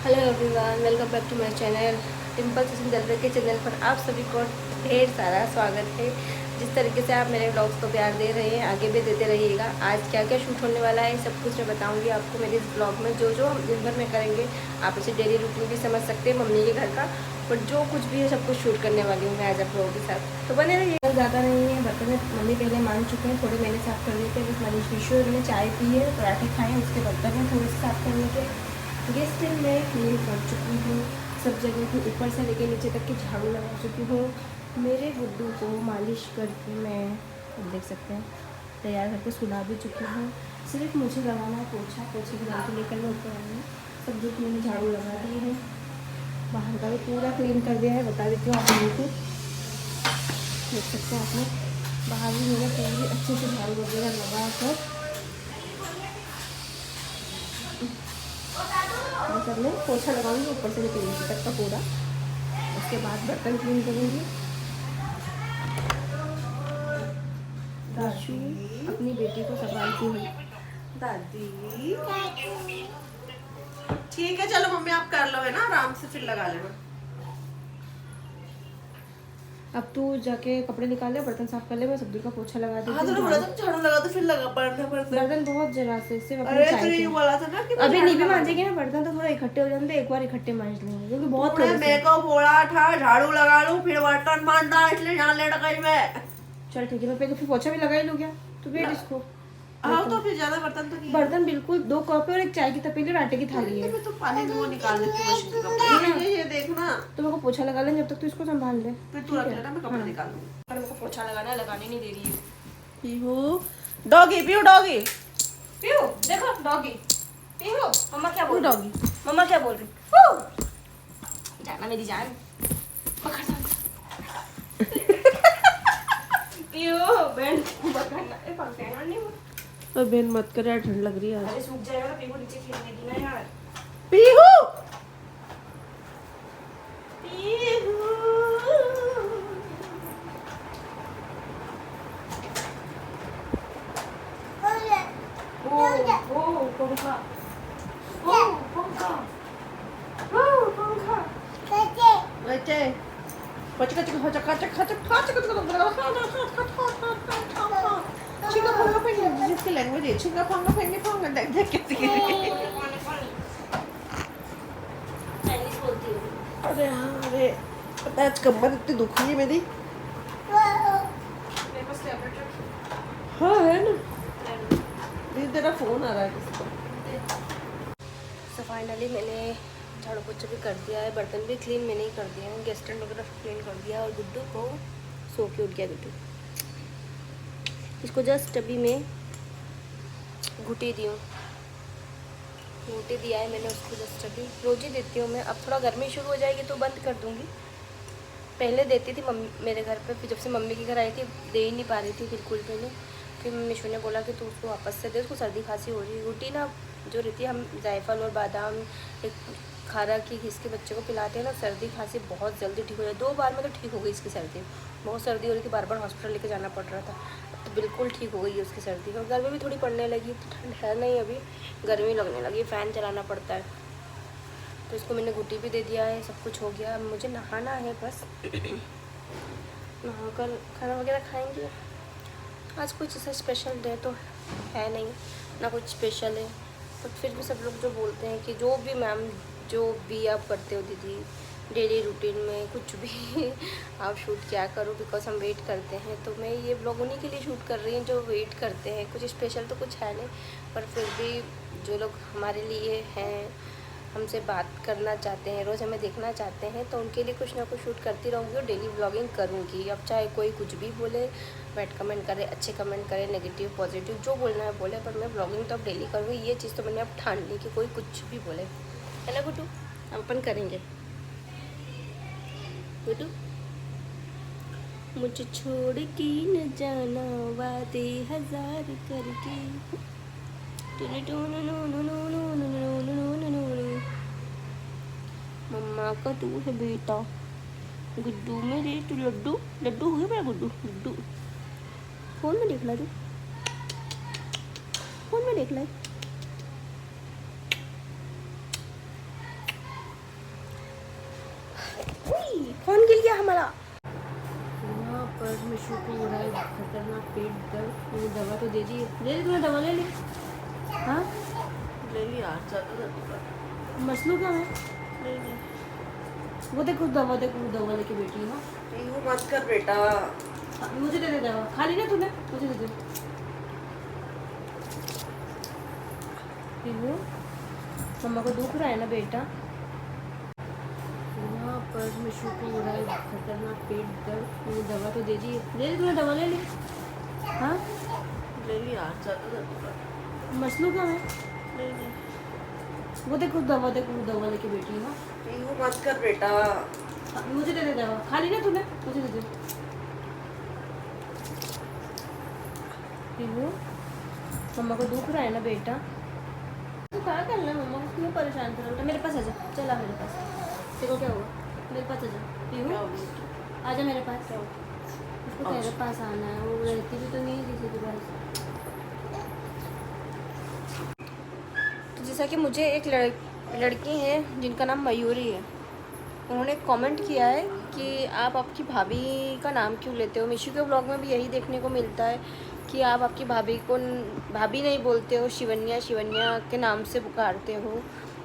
Hello everyone, welcome back to my channel Timple Sachin Dalve के channel पर आप सभी को ढेर सारा स्वागत है। जिस तरीके से आप मेरे ब्लॉग्स को प्यार दे रहे हैं आगे भी देते रहिएगा। आज क्या क्या शूट होने वाला है सब कुछ मैं बताऊंगी आपको मेरे इस ब्लॉग में। जो जो हम दिन भर में करेंगे आप इसे डेली रूटीन भी समझ सकते हैं मम्मी के घर का, बट जो कुछ भी है सब कुछ शूट करने वाली हूँ मैं आज आप लोगों के साथ। तो बने रहिए। ज़्यादा नहीं है, बर्तन मम्मी पहले मान चुके हैं, थोड़े मैंने साफ़ कर देते हैं। बस मनीष विशु मैंने चाय पी है, पराठे खाए हैं, उसके बर्तन हैं थोड़े से साफ़ करने के। गैस पे मैं क्लीन कर चुकी हूँ, सब जगह को ऊपर से लेके नीचे तक की झाड़ू लगा चुकी हूँ। मेरे गुड्डू को मालिश करके मैं देख सकते हैं तैयार करके सुला भी चुकी हूँ। सिर्फ मुझे लगाना है पोछा, पोछे के बाद लेकर मैं ऊपर आई हूँ। सब जो मैंने झाड़ू लगा दी है, बाहर का भी पूरा क्लीन कर दिया है। बता देती हूँ आप लोगों को, देख सकते हैं आपने बाहर भी मैंने पूरी अच्छे से झाड़ू वगैरह लगा कर मतलब मैं पोछा लगाऊंगी ऊपर से लेकर नीचे तक का पूरा। उसके बाद बर्तन क्लीन करूँगी। दाशु अपनी बेटी को संभालती हुई। दादी ठीक है, चलो मम्मी आप कर लो, है ना, आराम से फिर लगा लेना। अब तू जाके कपड़े निकाल ले, बर्तन साफ कर ले, मैं सब्जी का पोछा लगा देती हाँ तो बोला था झाड़ू लगा तो फिर लगा पड़ना पड़ता है। बर्तन बहुत जरा से सिर्फ अरे अपनी तो ये बोला था ना कि अभी नहीं भी मांजेंगे ना बर्तन तो थोड़ा इकट्ठे हो जाते, एक बार इकट्ठे मांज लेंगे क्योंकि बहुत थोड़े से। मेरे को बोला था झाड़ू लगा लूं फिर बर्तन मांजना, इसलिए यहाँ लेट गई मैं। चल ठीक है, मैं पहले फिर पोछा भी लगा ही लूँ क्या, तो वेट इसको। हाँ तो फिर ज्यादा बर्तन तो नहीं है। बर्तन बिल्कुल 2 कप है और एक चाय की तपेली और आटे की थाली है। तो फिर तो पानी वो निकाल देती हूँ मशीन का। ये देखना तो मेरे को पोछा लगा ले, जब तक तू इसको संभाल ले। फिर तू रख लेना, मैं कपड़े निकाल लूंगी। और मेरे को पोछा लगाना है, लगाने नहीं दे रही है। पीहू डॉगी, पीहू डॉगी, पीहू देखो डॉगी, पीहू मम्मा क्या बोल डॉगी, मम्मा क्या बोल रही। जाना मेरी जान, पकड़ पीहू बहन पकड़ना ए पकड़ना नहीं। तो बहन मत कर यार, ठंड लग रही है। अरे सूख जाएगा ना, पीहू नीचे खेलने की ना यार। पीहू पंखा पंखा पंखा बच्चे बच्चे कच्चे हो चक्का चक्का चक्का चिंगा पंगा पेंगे, जिसकी लैंग्वेज है चिंगा पंगा पेंगे पंगा, देख देख कितनी चाइनीज बोलती हूँ। अरे हाँ, अरे पता है आज कमर इतनी दुख रही है मेरी। मेरे पास टैबलेट रखी हाँ है ना, दीदी तेरा फोन आ रहा है किसी का। सो फाइनली मैंने झाड़ू पोछा भी कर दिया है, बर्तन भी क्लीन मैंने ही कर दिया है, गैस स्टैंड वगैरह क्लीन कर दिया। और गुड्डू को सो के उठ गया गुड्डू, इसको जस्ट अभी मैं घुटी दी हूँ, घुटी दिया है मैंने उसको जस्ट अभी। रोज ही देती हूँ मैं, अब थोड़ा गर्मी शुरू हो जाएगी तो बंद कर दूँगी। पहले देती थी मम्मी मेरे घर पे, फिर जब से मम्मी के घर आई थी दे ही नहीं पा रही थी बिल्कुल भी नहीं। फिर मिशू ने बोला कि तू उसको वापस से दे, उसको सर्दी खांसी हो रही है। रोटी ना जो रहती है, हम जायफल और बादाम एक खारा की घिस के बच्चे को पिलाते हैं ना, सर्दी खांसी बहुत जल्दी ठीक हो जाए। 2 बार में तो ठीक हो गई इसकी सर्दी, बहुत सर्दी हो रही थी, बार बार हॉस्पिटल लेके जाना पड़ रहा था। अब तो बिल्कुल ठीक हो गई है उसकी सर्दी। और गर्मी भी थोड़ी पड़ने लगी, तो ठंड है नहीं अभी, गर्मी लगने लगी, फ़ैन चलाना पड़ता है। तो इसको मैंने घुटी भी दे दिया है, सब कुछ हो गया। अब मुझे नहाना है बस नहा कर खाना वगैरह खाएंगे। आज कुछ ऐसा स्पेशल डे तो है नहीं ना, कुछ स्पेशल है, बट फिर भी सब लोग जो बोलते हैं कि जो भी मैम जो भी आप करते हो दीदी डेली रूटीन में कुछ भी आप शूट क्या करो, बिकॉज हम वेट करते हैं। तो मैं ये ब्लॉग उन्हीं के लिए शूट कर रही हूँ जो वेट करते हैं। कुछ स्पेशल तो कुछ है नहीं, पर फिर भी जो लोग हमारे लिए हैं, हमसे बात करना चाहते हैं, रोज़ हमें देखना चाहते हैं, तो उनके लिए कुछ ना कुछ शूट करती रहूँगी और डेली ब्लॉगिंग करूँगी। अब चाहे कोई कुछ भी बोले, बैड कमेंट करे, अच्छे कमेंट करे, नेगेटिव पॉजिटिव जो बोलना है बोले, पर मैं ब्लॉगिंग तो अब डेली करूँगी। ये चीज़ तो मैंने अब ठान ली कि कोई कुछ भी बोले, है ना गुड्डू, अब अपन करेंगे। गुड्डू मुझे छोड़ के न जाना, वादे 1000 करके। मम्मा का तू है बेटा, गुड्डू मेरे तू लड्डू लड्डू हो गया मेरा गुड्डू। लड्डू फोन में देख ला, तू फोन में देख ला। पर मिशू को हो रहा है खतरनाक पेट दर्द। मुझे दवा तो दे दी तूने दवा ले ली? हाँ ले ली यार, ज़्यादा दर्द कर। मसलू क्या है? ले ली। वो देखो दवा लेके बैठी है ना। यूँ मत कर बेटा। मुझे दे दे दवा, खा ली ना तूने? मुझे दे दे। पीहू, मम्मा को दुख रहा है ना बेटा? यहाँ पर मिशू को हो रहा है खतरनाक पेट दर्द। मुझे दवा तो दे दी तूने दवा ले ली? हाँ ले ली यार, ज़्यादा दर्द कर। मसलू क्या है? ले ली। वो देखो दवा लेके बैठी है ना। यूँ मत कर बेटा। मुझे दे दे दवा, खा ली ना तूने? मुझे दे दे। पीहू, मम्मा को दुख रहा है ना बेटा? तू क्या करना है? मम्मा को क्यों परेशान कर रहा है? मेरे पास आजा, चला मेरे पास। देखो क्या हुआ, मेरे पास आजा। पीहू क्या हो गया? आजा मेरे पास। उसको तेरे पास आना है, वो रहती भी तो नहीं है किसी के पास। तो जैसा कि मुझे एक लड़की है जिनका नाम मयूरी है, उन्होंने कमेंट किया है कि आप आपकी भाभी का नाम क्यों लेते हो। मिशू के ब्लॉग में भी यही देखने को मिलता है कि आप आपकी भाभी को भाभी नहीं बोलते हो, शिवन्या के नाम से पुकारते हो।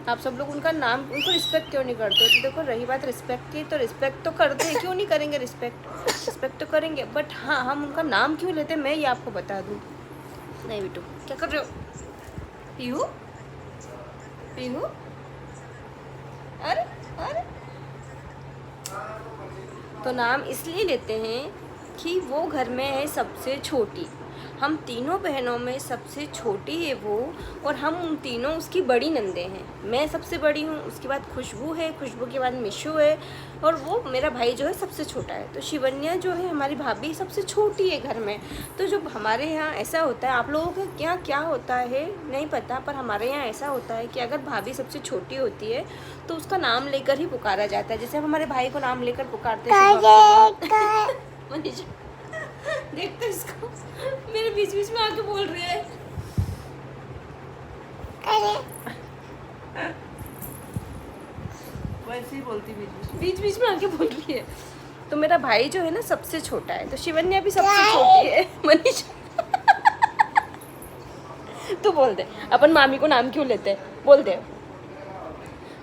आप सब लोग उनका नाम, उनको रिस्पेक्ट क्यों नहीं करते हो? तो देखो, रही बात रिस्पेक्ट की, तो रिस्पेक्ट तो करते हैं, क्यों नहीं करेंगे? रिस्पेक्ट तो करेंगे, बट हाँ, हम उनका नाम क्यों लेते हैं मैं ये आपको बता दूँ। नहीं बेटू, क्या कर रहे हो? पीहू, अरे अरे, तो नाम इसलिए लेते हैं कि वो घर में है सबसे छोटी। हम तीनों बहनों में सबसे छोटी है वो, और हम उन तीनों उसकी बड़ी नंदे हैं। मैं सबसे बड़ी हूँ, उसके बाद खुशबू है, खुशबू के बाद मिशू है, और वो मेरा भाई जो है सबसे छोटा है। तो शिवन्या जो है हमारी भाभी सबसे छोटी है घर में। तो जब हमारे यहाँ ऐसा होता है, आप लोगों के यहाँ क्या होता है नहीं पता, पर हमारे यहाँ ऐसा होता है कि अगर भाभी सबसे छोटी होती है तो उसका नाम लेकर ही पुकारा जाता है। जैसे हम हमारे भाई को नाम लेकर पुकारते हैं। मनीषा देखते इसको, मेरे बीच में आके बोल रहे हैं। वैसे ही बोलती बीच में आके बोल रही है। तो मेरा भाई जो है ना सबसे छोटा है, तो शिवन्या भी सबसे छोटी है। मनीषा तू बोल दे, अपन मामी को नाम क्यों लेते हैं? बोल दे।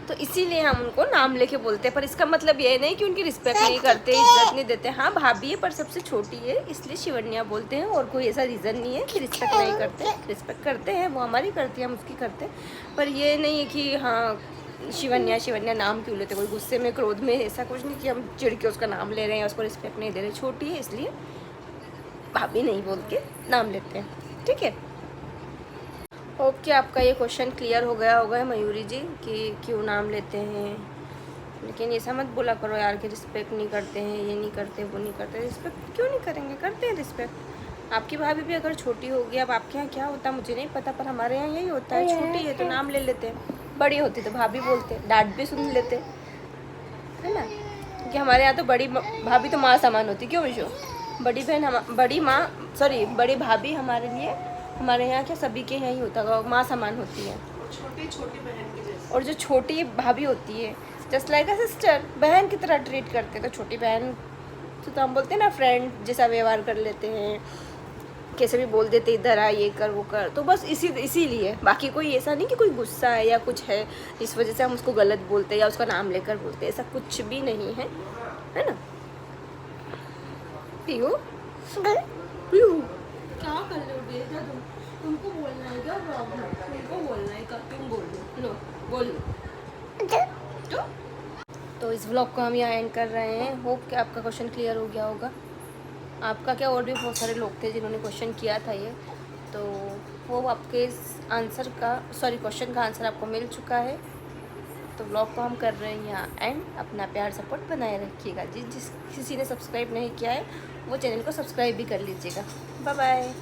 तो इसीलिए हम उनको नाम लेके बोलते हैं, पर इसका मतलब ये नहीं कि उनकी रिस्पेक्ट नहीं करते, इज्जत नहीं देते। हाँ, भाभी है पर सबसे छोटी है, इसलिए शिवन्या बोलते हैं, और कोई ऐसा रीज़न नहीं है कि रिस्पेक्ट नहीं करते। रिस्पेक्ट करते हैं, वो हमारी करती है, हम उसकी करते हैं। पर ये नहीं है कि हाँ शिवन्या नाम क्यों लेते, कोई गुस्से में क्रोध में, ऐसा कुछ नहीं कि हम चिढ़ के उसका नाम ले रहे हैं, उसको रिस्पेक्ट नहीं दे रहे। छोटी है इसलिए भाभी नहीं बोल के नाम लेते हैं, ठीक है। होप कि आपका ये क्वेश्चन क्लियर हो गया होगा मयूरी जी कि क्यों नाम लेते हैं। लेकिन ऐसा मत बोला करो यार कि रिस्पेक्ट नहीं करते हैं, ये नहीं करते, वो नहीं करते। रिस्पेक्ट क्यों नहीं करेंगे? करते हैं रिस्पेक्ट। आपकी भाभी भी अगर छोटी होगी, अब आपके यहाँ क्या होता है मुझे नहीं पता, पर हमारे यहाँ यही होता है, छोटी है तो नाम ले लेते हैं, बड़ी होती तो भाभी बोलते, डांट भी सुन लेते, है ना। क्योंकि हमारे यहाँ तो बड़ी भाभी तो माँ समान होती। क्यों विशु? बड़ी भाभी हमारे लिए, हमारे यहाँ क्या सभी के यहाँ ही होता है, माँ समान होती है। छोटी बहन की जैसे। और जो छोटी भाभी होती है जस्ट लाइक अ सिस्टर, बहन की तरह ट्रीट करते हैं। तो छोटी बहन तो हम बोलते हैं ना फ्रेंड जैसा व्यवहार कर लेते हैं, कैसे भी बोल देते इधर आ, ये कर वो कर। तो बस इसीलिए, बाकी कोई ऐसा नहीं कि कोई गुस्सा है या कुछ है इस वजह से हम उसको गलत बोलते हैं या उसका नाम लेकर बोलते हैं, ऐसा कुछ भी नहीं है, है ना। पीहू क्या कर रहे हो बेटा? तुमको बोलना है क्या? तुमको बोलना है क्या? तुम बोलो, बोलो। तो इस व्लॉग को हम यहाँ एंड कर रहे हैं। होप कि आपका क्वेश्चन क्लियर हो गया होगा। आपका क्या, और भी बहुत सारे लोग थे जिन्होंने क्वेश्चन किया था ये, तो वो आपके क्वेश्चन का आंसर आपको मिल चुका है। तो व्लॉग को हम कर रहे हैं यहाँ एंड। अपना प्यार सपोर्ट बनाए रखिएगा। जिस किसी ने सब्सक्राइब नहीं किया है वो चैनल को सब्सक्राइब भी कर लीजिएगा। Bye bye.